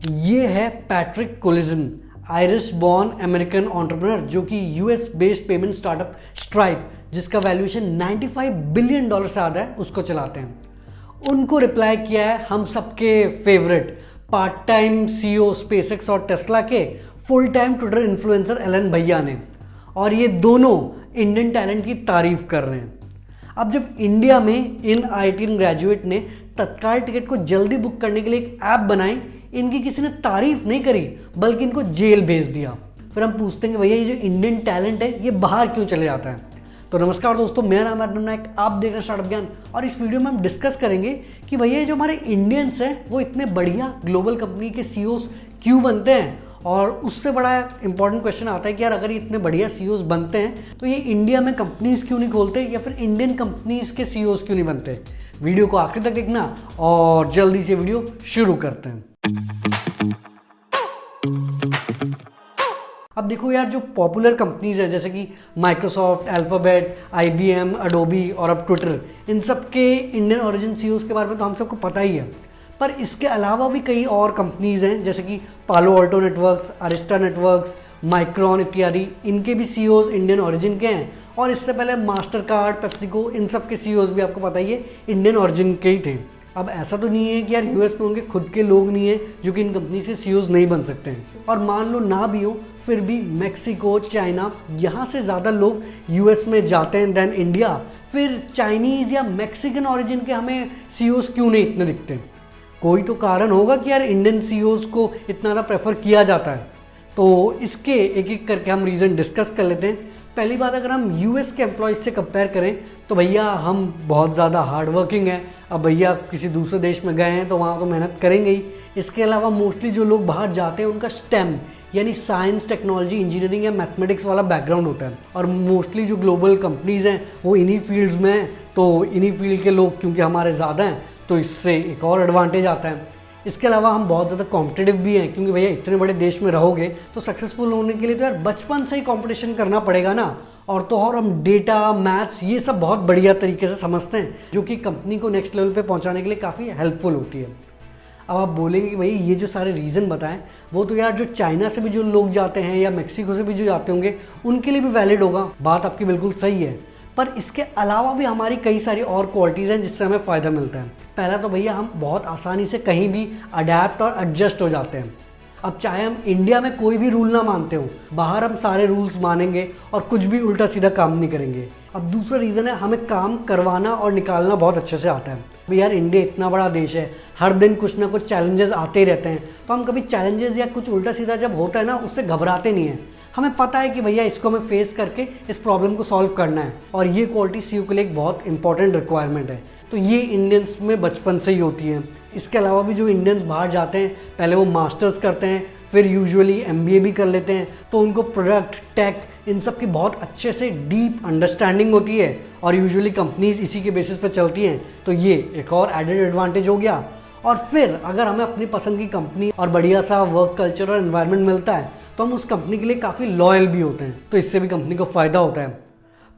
ये है Patrick collision, Irish born American entrepreneur जो कि US based payment startup stripe, जिसका वैल्यूएशन $95 बिलियन से ज़्यादा है, उसको चलाते हैं। उनको रिप्लाई किया है हम सबके favourite part time CEO SpaceX और टेस्ला के full time Twitter influencer Elon भैया ने, और ये दोनों इंडियन टैलेंट की तारीफ कर रहे हैं। अब जब इंडिया में इन आईटी ग्रेजुएट ने तत्काल टिकट को जल्दी बुक करने के लिए एक ऐप बनाई, इनकी किसी ने तारीफ नहीं करी बल्कि इनको जेल भेज दिया। फिर हम पूछते हैं कि भैया ये जो इंडियन टैलेंट है ये बाहर क्यों चले जाता है। तो नमस्कार दोस्तों, मेरा नाम है अर्नब नायक, आप देख रहे हैं स्टार्टअप ज्ञान, और इस वीडियो में हम डिस्कस करेंगे कि भैया जो हमारे इंडियंस हैं वो इतने बढ़िया ग्लोबल कंपनी के सीईओज क्यों बनते हैं। और उससे बड़ा इंपॉर्टेंट क्वेश्चन आता है कि यार अगर ये इतने बढ़िया सीईओज बनते हैं तो ये इंडिया में कंपनीज क्यों नहीं खोलते, या फिर इंडियन कंपनीज के सीईओज क्यों नहीं बनते। वीडियो को आखिर तक देखना और जल्दी से वीडियो शुरू करते हैं। अब देखो यार, जो पॉपुलर कंपनीज है जैसे कि माइक्रोसॉफ्ट, अल्फाबेट, आईबीएम, एडोबी और अब ट्विटर, इन सब के इंडियन ओरिजिन सीईओज के बारे में तो हम सबको पता ही है। पर इसके अलावा भी कई और कंपनीज हैं जैसे कि पालो Alto networks, Arista networks, micron इत्यादि, इनके भी सीईओज इंडियन ओरिजिन के हैं। और इससे पहले मास्टर कार्ड, पेप्सिको, इन सब के सीईओज भी आपको पता ही है इंडियन ओरिजिन के ही थे। अब ऐसा तो नहीं है कि यार यूएस में उनके खुद के लोग नहीं है जो कि इन कंपनी से सीईओज नहीं बन सकते हैं, और मान लो ना भी हो फिर भी मैक्सिको, चाइना, यहाँ से ज़्यादा लोग यूएस में जाते हैं देन इंडिया। फिर चाइनीज़ या मैक्सिकन ओरिजिन के हमें सीईओज क्यों नहीं इतने दिखते। कोई तो कारण होगा कि यार इंडियन सीईओज को इतना ज़्यादा प्रेफर किया जाता है। तो इसके एक एक करके हम रीज़न डिस्कस कर लेते हैं। पहली बात, अगर हम यूएस के एम्प्लॉयज़ से कंपेयर करें तो भैया हम बहुत ज़्यादा हार्ड वर्किंग हैं। अब भैया किसी दूसरे देश में गए हैं तो वहाँ तो मेहनत करेंगे ही। इसके अलावा मोस्टली जो लोग बाहर जाते हैं उनका स्टेम यानी साइंस, टेक्नोलॉजी, इंजीनियरिंग या मैथमेटिक्स वाला बैकग्राउंड होता है, और मोस्टली जो ग्लोबल कंपनीज़ हैं वो इन्हीं फील्ड्स में हैं। तो इन्हीं फील्ड के लोग क्योंकि हमारे ज़्यादा हैं तो इससे एक और एडवांटेज आता है। इसके अलावा हम बहुत ज़्यादा कॉम्पिटिटिव भी हैं, क्योंकि भैया इतने बड़े देश में रहोगे तो सक्सेसफुल होने के लिए तो यार बचपन से ही कंपटीशन करना पड़ेगा ना। और हम डेटा, मैथ्स, ये सब बहुत बढ़िया तरीके से समझते हैं, जो कि कंपनी को नेक्स्ट लेवल पे पहुंचाने के लिए काफ़ी हेल्पफुल होती है। अब आप बोलेंगे कि भाई ये जो सारे रीज़न बताएं वो तो यार जो चाइना से भी जो लोग जाते हैं या मैक्सिको से भी जो जाते होंगे उनके लिए भी वैलिड होगा। बात आपकी बिल्कुल सही है, पर इसके अलावा भी हमारी कई सारी और क्वालिटीज़ हैं जिससे हमें फ़ायदा मिलता है। पहला तो भैया हम बहुत आसानी से कहीं भी अडेप्ट और एडजस्ट हो जाते हैं। अब चाहे हम इंडिया में कोई भी रूल ना मानते हो, बाहर हम सारे रूल्स मानेंगे और कुछ भी उल्टा सीधा काम नहीं करेंगे। अब दूसरा रीज़न है, हमें काम करवाना और निकालना बहुत अच्छे से आता है। भाई यार इंडिया इतना बड़ा देश है, हर दिन कुछ ना कुछ चैलेंजेस आते ही रहते हैं, तो हम कभी चैलेंजेस या कुछ उल्टा सीधा जब होता है ना उससे घबराते नहीं हैं। हमें पता है कि भैया इसको हमें फेस करके इस प्रॉब्लम को सॉल्व करना है, और ये क्वालिटी सीईओ के लिए एक बहुत इंपॉर्टेंट रिक्वायरमेंट है। तो ये इंडियंस में बचपन से ही होती है। इसके अलावा भी जो इंडियंस बाहर जाते हैं पहले वो मास्टर्स करते हैं, फिर यूजुअली एमबीए भी कर लेते हैं, तो उनको प्रोडक्ट, टेक, इन सब की बहुत अच्छे से डीप अंडरस्टैंडिंग होती है, और यूजुअली कंपनीज इसी के बेसिस पर चलती हैं। तो ये एक और एडेड एडवांटेज हो गया। और फिर अगर हमें अपनी पसंद की कंपनी और बढ़िया सा वर्क कल्चर और एनवायरनमेंट मिलता है तो हम उस कंपनी के लिए काफ़ी लॉयल भी होते हैं, तो इससे भी कंपनी को फ़ायदा होता है।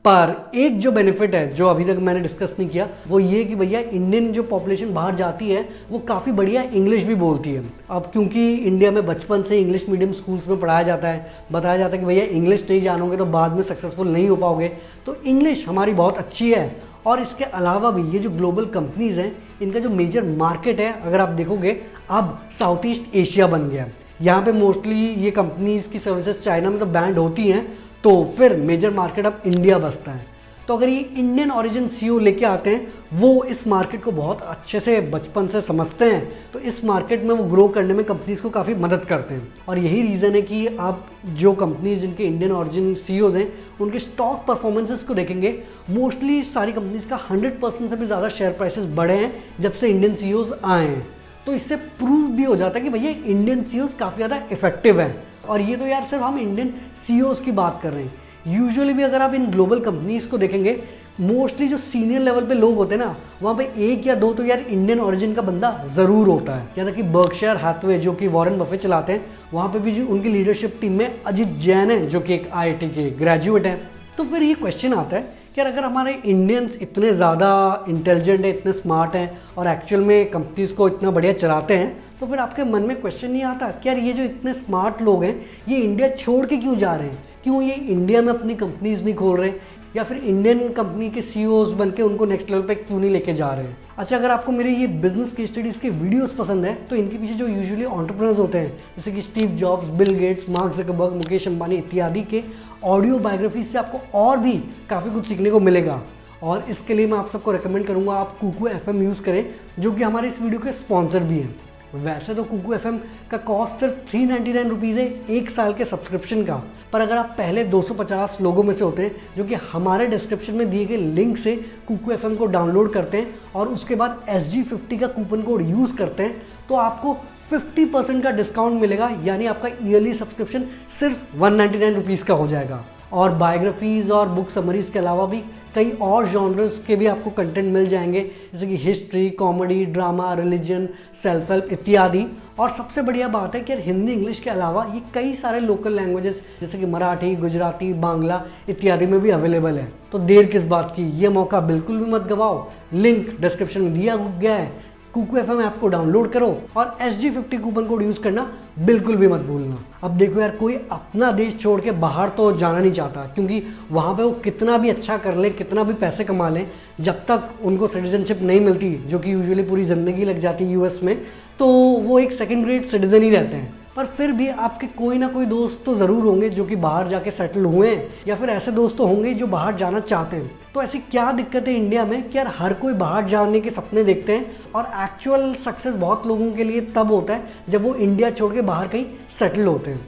पर एक जो बेनिफिट है जो अभी तक मैंने डिस्कस नहीं किया वो ये कि भैया इंडियन जो पॉपुलेशन बाहर जाती है वो काफ़ी बढ़िया इंग्लिश भी बोलती है। अब क्योंकि इंडिया में बचपन से इंग्लिश मीडियम स्कूल्स में पढ़ाया जाता है, बताया जाता है कि भैया इंग्लिश नहीं जानोगे तो बाद में सक्सेसफुल नहीं हो पाओगे, तो इंग्लिश हमारी बहुत अच्छी है। और इसके अलावा भी ये जो ग्लोबल कंपनीज़ हैं इनका जो मेजर मार्केट है, अगर आप देखोगे अब साउथ ईस्ट एशिया बन गया। यहाँ पे मोस्टली ये कंपनीज़ की सर्विसेज चाइना में तो बैंड होती हैं, तो फिर मेजर मार्केट अब इंडिया बसता है। तो अगर ये इंडियन ओरिजिन सीईओ लेके आते हैं वो इस मार्केट को बहुत अच्छे से बचपन से समझते हैं, तो इस मार्केट में वो ग्रो करने में कंपनीज को काफ़ी मदद करते हैं। और यही रीज़न है कि आप जो कंपनीज जिनके इंडियन ओरिजिन सीईओज हैं उनके स्टॉक परफॉर्मेंसेस को देखेंगे, मोस्टली सारी कंपनीज का 100% से भी ज़्यादा शेयर प्राइसेस बढ़े हैं जब से इंडियन सीईओज आए हैं। तो इससे प्रूव भी हो जाता है कि भैया इंडियन सीईओज काफ़ी ज़्यादा इफेक्टिव हैं। और ये तो यार सिर्फ हम इंडियन सीईओज की बात कर रहे हैं। यूजुअली भी अगर आप इन ग्लोबल कंपनीज को देखेंगे, मोस्टली जो सीनियर लेवल पे लोग होते हैं ना, वहाँ पे एक या दो तो यार इंडियन ओरिजिन का बंदा ज़रूर होता है। यहाँ तक कि बर्कशायर हैथवे जो कि वॉरेन बफे चलाते हैं, वहाँ पे भी जो उनकी लीडरशिप टीम में अजित जैन है जो कि एक आईआईटी के ग्रेजुएट हैं। तो फिर ये क्वेश्चन आता है कि यार अगर हमारे इंडियंस इतने ज़्यादा इंटेलिजेंट है, इतने स्मार्ट हैं और एक्चुअल में कंपनीज को इतना बढ़िया चलाते हैं, तो फिर आपके मन में क्वेश्चन नहीं आता कि यार ये जो इतने स्मार्ट लोग हैं ये इंडिया छोड़ के क्यों जा रहे हैं, क्यों ये इंडिया में अपनी कंपनीज नहीं खोल रहे, या फिर इंडियन कंपनी के सीईओज बन के उनको नेक्स्ट लेवल पे क्यों नहीं लेके जा रहे हैं। अच्छा, अगर आपको मेरे ये बिजनेस की स्टडीज़ के वीडियोस पसंद है तो इनके पीछे जो यूजुअली एंटरप्रेन्योर्स होते हैं जैसे कि Steve jobs, Bill Gates, mark Zuckerberg, Mukesh Ambani इत्यादि के ऑडियो बायोग्राफी से आपको और भी काफ़ी कुछ सीखने को मिलेगा। और इसके लिए मैं आप सबको रिकमेंड करूँगा आप कुकू FM यूज़ करें, जो कि हमारे इस वीडियो के स्पॉन्सर भी हैं। वैसे तो कुकू FM का कॉस्ट सिर्फ 399 रुपीज़ है एक साल के सब्सक्रिप्शन का, पर अगर आप पहले 250 लोगों में से होते हैं जो कि हमारे डिस्क्रिप्शन में दिए गए लिंक से कुकू FM को डाउनलोड करते हैं और उसके बाद SG50 का कूपन कोड यूज़ करते हैं तो आपको 50% का डिस्काउंट मिलेगा, यानी आपका ईयरली सब्सक्रिप्शन सिर्फ 199 रुपीज़ का हो जाएगा। और बायोग्राफीज़ और बुक समरीज़ के अलावा भी कई और जॉनर्स के भी आपको कंटेंट मिल जाएंगे जैसे कि history, comedy, drama, religion, self help इत्यादि। और सबसे बढ़िया बात है कि हिंदी, इंग्लिश के अलावा ये कई सारे लोकल लैंग्वेजेस जैसे कि मराठी, गुजराती, बांग्ला इत्यादि में भी अवेलेबल है। तो देर किस बात की, ये मौका बिल्कुल भी मत गवाओ। लिंक डिस्क्रिप्शन में दिया गया है, कुकू FM ऐप को डाउनलोड करो और SG50 कूपन कोड यूज़ करना बिल्कुल भी मत भूलना। अब देखो यार, कोई अपना देश छोड़ के बाहर तो जाना नहीं चाहता, क्योंकि वहाँ पे वो कितना भी अच्छा कर ले, कितना भी पैसे कमा लें, जब तक उनको सिटीजनशिप नहीं मिलती, जो कि यूजुअली पूरी ज़िंदगी लग जाती है US में, तो वो एक सेकेंड ग्रेड सिटीजन ही रहते हैं। पर फिर भी आपके कोई ना कोई दोस्त तो ज़रूर होंगे जो कि बाहर जाके सेटल हुए हैं, या फिर ऐसे दोस्त तो होंगे जो बाहर जाना चाहते हैं। तो ऐसी क्या दिक्कत है इंडिया में कि यार हर कोई बाहर जाने के सपने देखते हैं, और एक्चुअल सक्सेस बहुत लोगों के लिए तब होता है जब वो इंडिया छोड़ के बाहर कहीं सेटल होते हैं।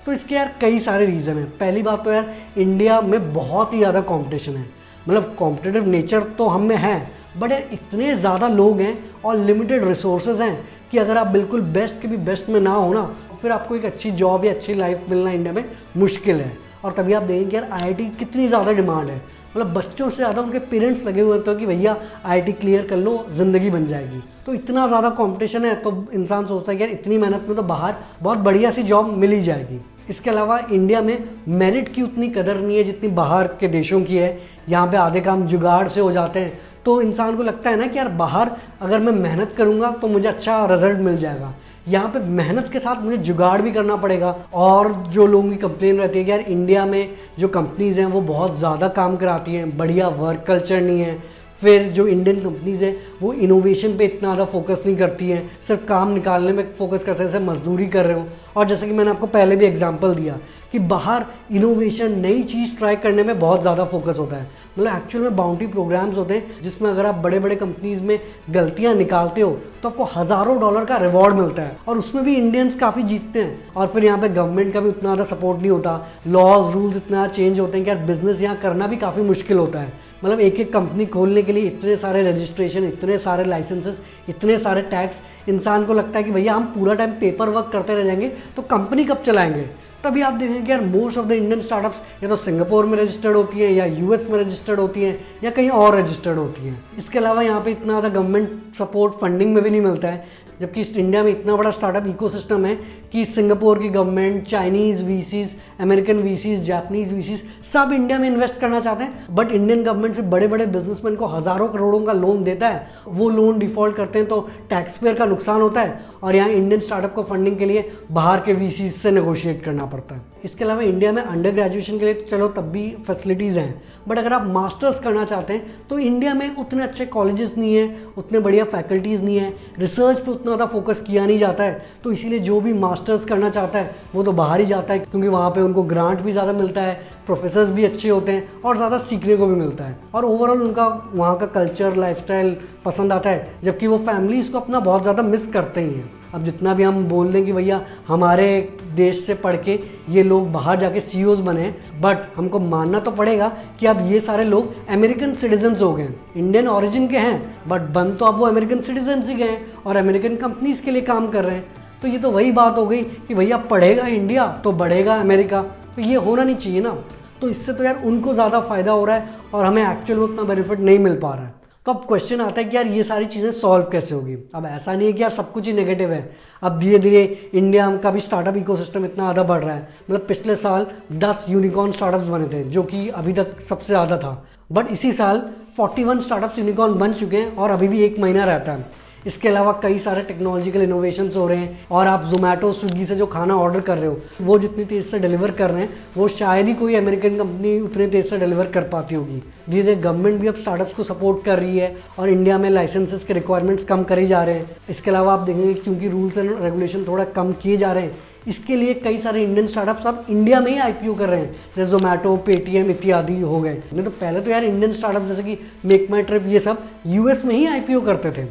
तो इसके यार कई सारे रीज़न हैं। पहली बात तो यार इंडिया में बहुत ही ज़्यादा कॉम्पिटिशन है, मतलब कॉम्पिटिटिव नेचर तो हम में है, बट यार इतने ज़्यादा लोग हैं और लिमिटेड रिसोर्सेज हैं कि अगर आप बिल्कुल बेस्ट के भी बेस्ट में ना हो ना, फिर आपको एक अच्छी जॉब या अच्छी लाइफ मिलना इंडिया में मुश्किल है। और तभी आप देखेंगे यार IIT कितनी ज़्यादा डिमांड है, मतलब बच्चों से ज़्यादा उनके पेरेंट्स लगे हुए थे कि भैया IIT क्लियर कर लो, ज़िंदगी बन जाएगी। तो इतना ज़्यादा कंपटीशन है तो इंसान सोचता है कि यार इतनी मेहनत में तो बाहर बहुत बढ़िया सी जॉब मिल ही जाएगी। इसके अलावा इंडिया में मेरिट की उतनी कदर नहीं है जितनी बाहर के देशों की है। यहाँ पे आधे काम जुगाड़ से हो जाते हैं, तो इंसान को लगता है ना कि यार बाहर अगर मैं मेहनत करूँगा तो मुझे अच्छा रिजल्ट मिल जाएगा। यहाँ पे मेहनत के साथ मुझे जुगाड़ भी करना पड़ेगा। और जो लोगों की कंप्लेन रहती है कि यार इंडिया में जो कंपनीज़ हैं वो बहुत ज़्यादा काम कराती हैं, बढ़िया वर्क कल्चर नहीं है, फिर जो इंडियन कंपनीज़ हैं वो इनोवेशन पे इतना ज़्यादा फोकस नहीं करती हैं, सिर्फ काम निकालने में फोकस करते हैं, जैसे मजदूरी कर रहे हो। और जैसे कि मैंने आपको पहले भी एग्जांपल दिया कि बाहर इनोवेशन, नई चीज़ ट्राई करने में बहुत ज़्यादा फोकस होता है। मतलब एक्चुअल में बाउंटी प्रोग्राम्स होते हैं जिसमें अगर आप बड़े बड़े कंपनीज़ में गलतियाँ निकालते हो तो आपको हज़ारों डॉलर का रिवॉर्ड मिलता है, और उसमें भी इंडियंस काफ़ी जीतते हैं। और फिर यहाँ पे गवर्नमेंट का भी उतना ज़्यादा सपोर्ट नहीं होता, लॉज रूल्स इतना चेंज होते हैं कि यार बिजनेस यहाँ करना भी काफ़ी मुश्किल होता है। मतलब एक एक कंपनी खोलने के लिए इतने सारे रजिस्ट्रेशन, इतने सारे लाइसेंसेस, इतने सारे टैक्स, इंसान को लगता है कि भैया हम पूरा टाइम पेपर वर्क करते रह जाएंगे तो कंपनी कब चलाएंगे। तभी आप देखेंगे कि यार most of the Indian startups या तो सिंगापुर में रजिस्टर्ड होती हैं, या US में रजिस्टर्ड होती हैं, या कहीं और रजिस्टर्ड होती हैं। इसके अलावा यहाँ पे इतना ज़्यादा गवर्नमेंट सपोर्ट फंडिंग में भी नहीं मिलता है, जबकि इंडिया में इतना बड़ा स्टार्टअप इकोसिस्टम है कि सिंगापुर की government, Chinese VCs, American VCs, Japanese VCs सब इंडिया में इन्वेस्ट करना चाहते हैं, बट इंडियन गवर्नमेंट से बड़े बड़े बिजनेसमैन को हज़ारों करोड़ों का लोन देता है, वो लोन डिफ़ॉल्ट करते हैं तो टैक्स पेयर का नुकसान होता है, और यहाँ इंडियन स्टार्टअप को फंडिंग के लिए बाहर के VCs से नेगोशिएट करना पड़ता है। इसके अलावा इंडिया में अंडर ग्रेजुएशन के लिए चलो तब भी फैसिलिटीज़ हैं, बट अगर आप मास्टर्स करना चाहते हैं तो इंडिया में उतने अच्छे कॉलेजेस नहीं हैं, उतने बढ़िया फैकल्टीज़ नहीं है, रिसर्च पे उतना ज़्यादा फोकस किया नहीं जाता है। तो इसीलिए जो भी मास्टर्स करना चाहता है वो तो बाहर ही जाता है, क्योंकि वहाँ पे उनको ग्रांट भी ज़्यादा मिलता है, प्रोफेसर्स भी अच्छे होते हैं और ज़्यादा सीखने को भी मिलता है, और ओवरऑल उनका वहाँ का कल्चर, लाइफस्टाइल पसंद आता है, जबकि वो फैमिलीज़ को अपना बहुत ज़्यादा मिस करते ही हैं। अब जितना भी हम बोल दें कि भैया हमारे देश से पढ़ के ये लोग बाहर जाके CEOs बने, बट हमको मानना तो पड़ेगा कि अब ये सारे लोग अमेरिकन सिटीजन्स हो गए, इंडियन ओरिजिन के हैं, बट बन तो अब वो अमेरिकन सिटीजन्स ही गए और अमेरिकन कंपनीज़ के लिए काम कर रहे हैं। तो ये तो वही बात हो गई कि भैया पढ़ेगा इंडिया तो बढ़ेगा अमेरिका, तो ये होना नहीं चाहिए ना। तो इससे तो यार उनको ज़्यादा फ़ायदा हो रहा है और हमें एक्चुअल में उतना बेनिफिट नहीं मिल पा रहा है। तो अब क्वेश्चन आता है कि यार ये सारी चीज़ें सॉल्व कैसे होगी। अब ऐसा नहीं है कि यार सब कुछ ही नेगेटिव है। अब धीरे धीरे इंडिया का भी स्टार्टअप इकोसिस्टम इतना ज़्यादा बढ़ रहा है, मतलब पिछले साल 10 यूनिकॉर्न स्टार्टअप्स बने थे जो कि अभी तक सबसे ज़्यादा था, बट इसी साल 41 स्टार्टअप्स यूनिकॉर्न बन चुके हैं और अभी भी 1 महीना रहता है। इसके अलावा कई सारे टेक्नोलॉजिकल इनोवेशंस हो रहे हैं और आप जोमेटो स्विगी से जो खाना ऑर्डर कर रहे हो वो जितनी तेज़ से डिलीवर कर रहे हैं वो शायद ही कोई अमेरिकन कंपनी उतने तेज़ से डिलीवर कर पाती होगी। धीरे धीरे गवर्नमेंट भी अब स्टार्टअप्स को सपोर्ट कर रही है और इंडिया में लाइसेंसेस के रिक्वायरमेंट्स कम करे जा रहे हैं। इसके अलावा आप देखेंगे क्योंकि रूल्स एंड रेगुलेशन थोड़ा कम किए जा रहे हैं, इसके लिए कई सारे इंडियन स्टार्टअप्स अब इंडिया में ही आईपीओ कर रहे हैं, जैसे जोमेटो, पेटीएम इत्यादि हो गए। नहीं तो पहले तो यार इंडियन स्टार्टअप जैसे कि मेक माई ट्रिप ये सब यूएस में ही आईपीओ करते थे।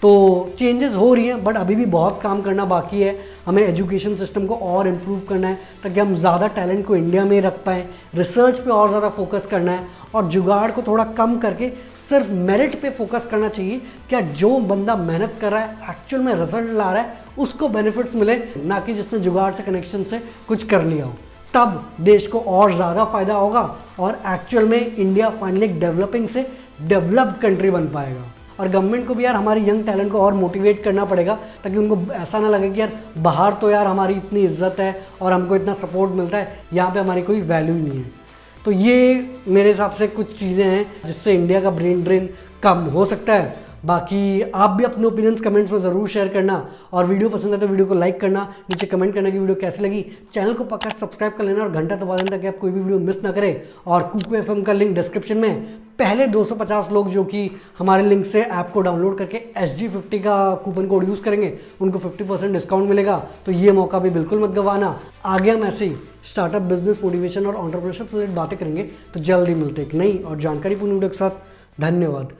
तो चेंजेस हो रही हैं बट अभी भी बहुत काम करना बाकी है। हमें एजुकेशन सिस्टम को और इम्प्रूव करना है ताकि हम ज़्यादा टैलेंट को इंडिया में रख पाएँ, रिसर्च पे और ज़्यादा फोकस करना है और जुगाड़ को थोड़ा कम करके सिर्फ मेरिट पे फोकस करना चाहिए। क्या जो बंदा मेहनत कर रहा है एक्चुअल में रिजल्ट ला रहा है उसको बेनिफिट्स मिले, ना कि जिसने जुगाड़ से कनेक्शन से कुछ कर लिया हो। तब देश को और ज़्यादा फायदा होगा और एक्चुअल में इंडिया फाइनली डेवलपिंग से डेवलप्ड कंट्री बन पाएगा। और गवर्नमेंट को भी यार हमारे यंग टैलेंट को और मोटिवेट करना पड़ेगा ताकि उनको ऐसा ना लगे कि यार बाहर तो यार हमारी इतनी इज्जत है और हमको इतना सपोर्ट मिलता है, यहाँ पे हमारी कोई वैल्यू ही नहीं है। तो ये मेरे हिसाब से कुछ चीज़ें हैं जिससे इंडिया का ब्रेन ड्रेन कम हो सकता है। बाकी आप भी अपने ओपिनियंस कमेंट्स में ज़रूर शेयर करना और वीडियो पसंद है तो वीडियो को लाइक करना, नीचे कमेंट करना कि वीडियो कैसी लगी। चैनल को पक्का सब्सक्राइब कर लेना और घंटा दबा देना ताकि आप कोई भी वीडियो मिस ना करें। और कुकू एफएम का लिंक डिस्क्रिप्शन में, पहले 250 लोग जो कि हमारे लिंक से ऐप को डाउनलोड करके SG50 का कूपन कोड यूज़ करेंगे उनको 50% डिस्काउंट मिलेगा। तो ये मौका भी बिल्कुल मत गंवाना। आगे हम ऐसे ही स्टार्टअप, बिजनेस, मोटिवेशन और एंटरप्रेन्योरशिप से बातें करेंगे। तो जल्दी मिलते एक नई और जानकारीपूर्ण वीडियो के साथ। धन्यवाद।